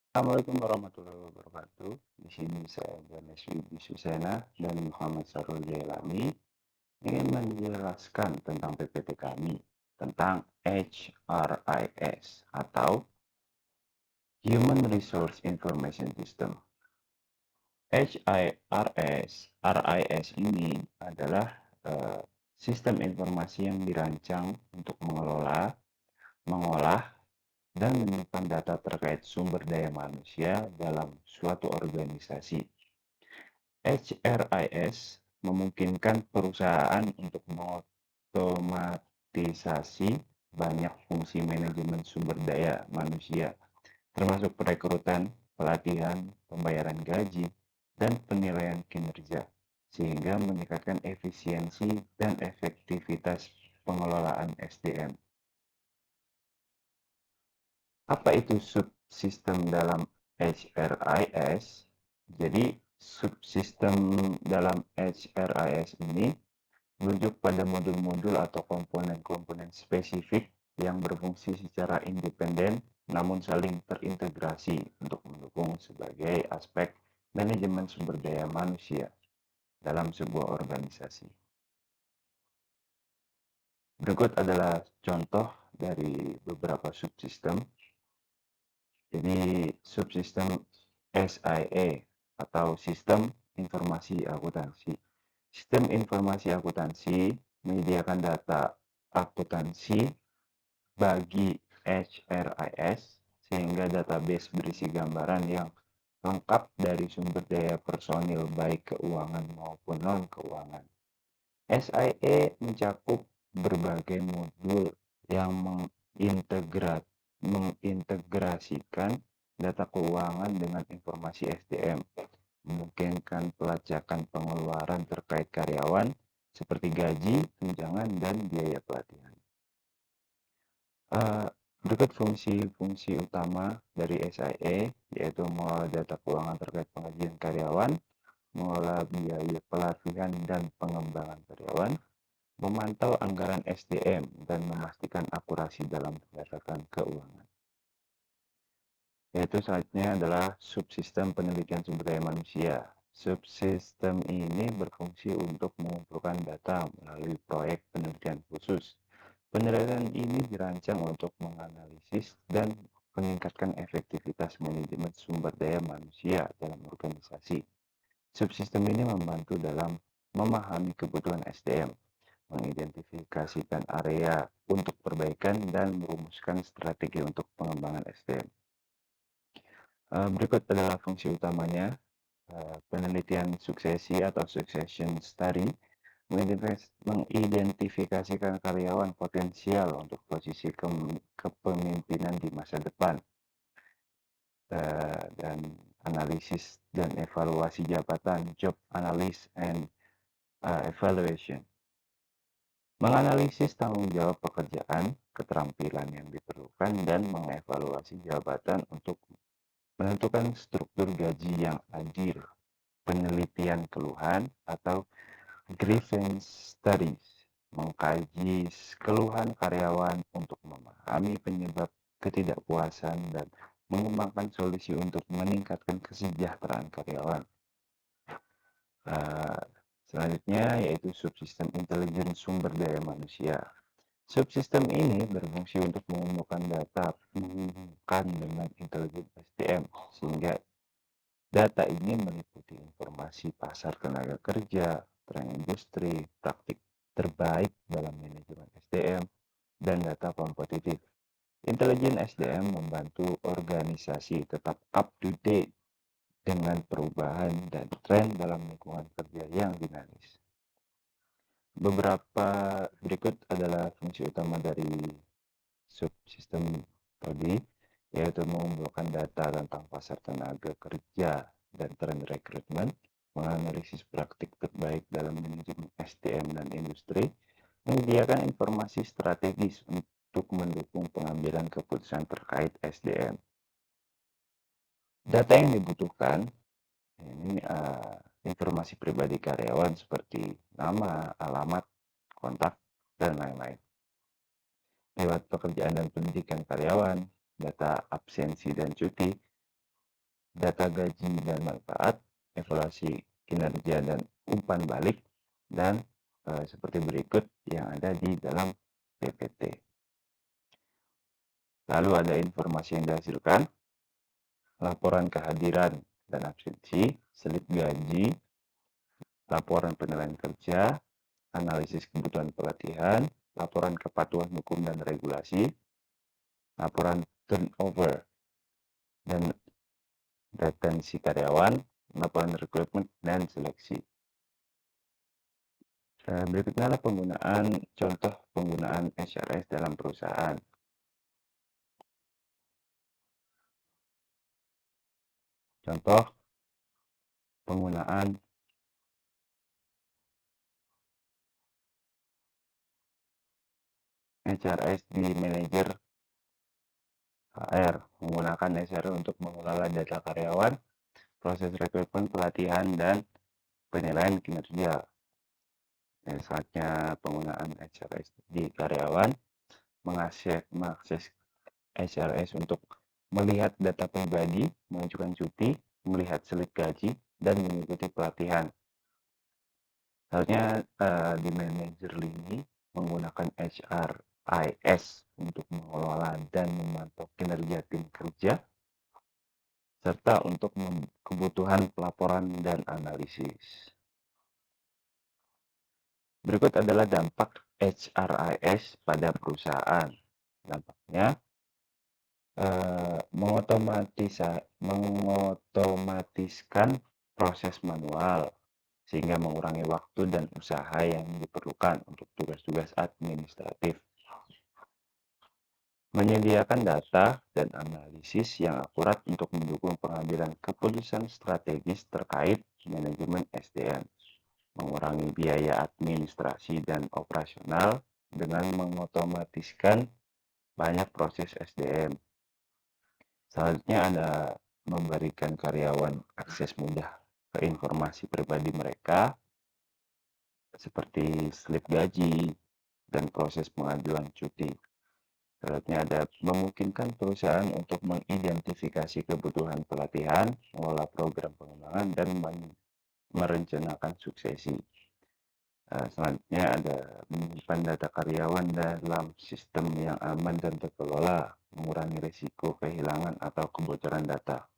Assalamualaikum warahmatullahi wabarakatuh. Di sini saya Ganesh Wibisusena dan Muhammad Sarul Jailani ingin menjelaskan tentang PPT kami tentang HRIS atau Human Resource Information System. HIRS ini adalah sistem informasi yang dirancang untuk mengolah, dan menyimpan data terkait sumber daya manusia dalam suatu organisasi. HRIS memungkinkan perusahaan untuk mengotomatisasi banyak fungsi manajemen sumber daya manusia, termasuk perekrutan, pelatihan, pembayaran gaji, dan penilaian kinerja, sehingga meningkatkan efisiensi dan efektivitas pengelolaan SDM. Apa itu subsistem dalam HRIS? Jadi, subsistem dalam HRIS ini merujuk pada modul-modul atau komponen-komponen spesifik yang berfungsi secara independen namun saling terintegrasi untuk mendukung sebagai aspek manajemen sumber daya manusia dalam sebuah organisasi. Berikut adalah contoh dari beberapa subsistem. Jadi subsistem SIA atau Sistem Informasi Akuntansi. Sistem Informasi Akuntansi menyediakan data akuntansi bagi HRIS sehingga database berisi gambaran yang lengkap dari sumber daya personil baik keuangan maupun non-keuangan. SIA mencakup berbagai modul yang mengintegrasikan data keuangan dengan informasi SDM, memungkinkan pelacakan pengeluaran terkait karyawan seperti gaji, tunjangan, dan biaya pelatihan. Berikut fungsi-fungsi utama dari SIA, yaitu mengolah data keuangan terkait pengajian karyawan, mengolah biaya pelatihan dan pengembangan karyawan, memantau anggaran SDM, dan memastikan akurasi dalam pendapatan keuangan. Yaitu selanjutnya adalah subsistem penelitian sumber daya manusia. Subsistem ini berfungsi untuk mengumpulkan data melalui proyek penelitian khusus. Penelitian ini dirancang untuk menganalisis dan meningkatkan efektivitas manajemen sumber daya manusia dalam organisasi. Subsistem ini membantu dalam memahami kebutuhan SDM, mengidentifikasikan area untuk perbaikan, dan merumuskan strategi untuk pengembangan SDM. Berikut adalah fungsi utamanya. Penelitian suksesi atau succession study mengidentifikasikan karyawan potensial untuk posisi kepemimpinan di masa depan, dan analisis dan evaluasi jabatan, job analysis and evaluation. Menganalisis tanggung jawab pekerjaan, keterampilan yang diperlukan, dan mengevaluasi jabatan untuk menentukan struktur gaji yang adil. Penelitian keluhan atau grievance studies mengkaji keluhan karyawan untuk memahami penyebab ketidakpuasan dan mengembangkan solusi untuk meningkatkan kesejahteraan karyawan. Selanjutnya yaitu subsistem intelijen sumber daya manusia. Subsistem ini berfungsi untuk mengumpulkan data menghubungkan dengan intelijen SDM, sehingga data ini meliputi informasi pasar tenaga kerja, tren industri, praktik terbaik dalam manajemen SDM, dan data kompetitif. Intelijen SDM membantu organisasi tetap up to date dengan perubahan dan tren dalam lingkungan kerja yang dinamis. Beberapa berikut adalah fungsi utama dari subsistem tadi, yaitu mengumpulkan data tentang pasar tenaga kerja dan tren rekrutmen, menganalisis praktik terbaik dalam manajemen SDM dan industri, menyediakan informasi strategis untuk mendukung pengambilan keputusan terkait SDM. Data yang dibutuhkan ini informasi pribadi karyawan seperti nama, alamat, kontak, dan lain-lain. Lewat pekerjaan dan pendidikan karyawan, data absensi dan cuti, data gaji dan manfaat, evaluasi kinerja dan umpan balik, dan seperti berikut yang ada di dalam PPT. Lalu ada informasi yang dihasilkan, laporan kehadiran dan absensi, slip gaji, laporan penilaian kerja, analisis kebutuhan pelatihan, laporan kepatuhan hukum dan regulasi, laporan turnover dan retensi karyawan, laporan rekrutmen dan seleksi. Berikutnya adalah contoh penggunaan HRS dalam perusahaan. Contoh penggunaan HRS di manajer HR, menggunakan HRS untuk mengelola data karyawan, proses rekrutmen, pelatihan, dan penilaian kinerja. Saatnya penggunaan HRS di karyawan, mengakses HRS untuk melihat data pribadi, mengajukan cuti, melihat slip gaji, dan mengikuti pelatihan. Seharusnya di manajer lini menggunakan HRIS untuk mengelola dan memantau kinerja tim kerja, serta untuk kebutuhan pelaporan dan analisis. Berikut adalah dampak HRIS pada perusahaan. Dampaknya, mengotomatiskan proses manual, sehingga mengurangi waktu dan usaha yang diperlukan untuk tugas-tugas administratif. Menyediakan data dan analisis yang akurat untuk mendukung pengambilan keputusan strategis terkait manajemen SDM. Mengurangi biaya administrasi dan operasional dengan mengotomatiskan banyak proses SDM. Selanjutnya ada memberikan karyawan akses mudah ke informasi pribadi mereka, seperti slip gaji dan proses pengajuan cuti. Selanjutnya ada memungkinkan perusahaan untuk mengidentifikasi kebutuhan pelatihan, mengelola program pengembangan, dan merencanakan suksesi. Selanjutnya ada menyimpan data karyawan dalam sistem yang aman dan terkelola, mengurangi risiko kehilangan atau kebocoran data.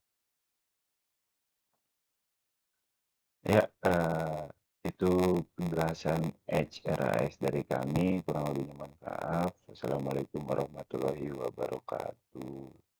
Ya, itu penjelasan HRIS dari kami. Kurang lebihnya mohon maaf. Wassalamualaikum warahmatullahi wabarakatuh.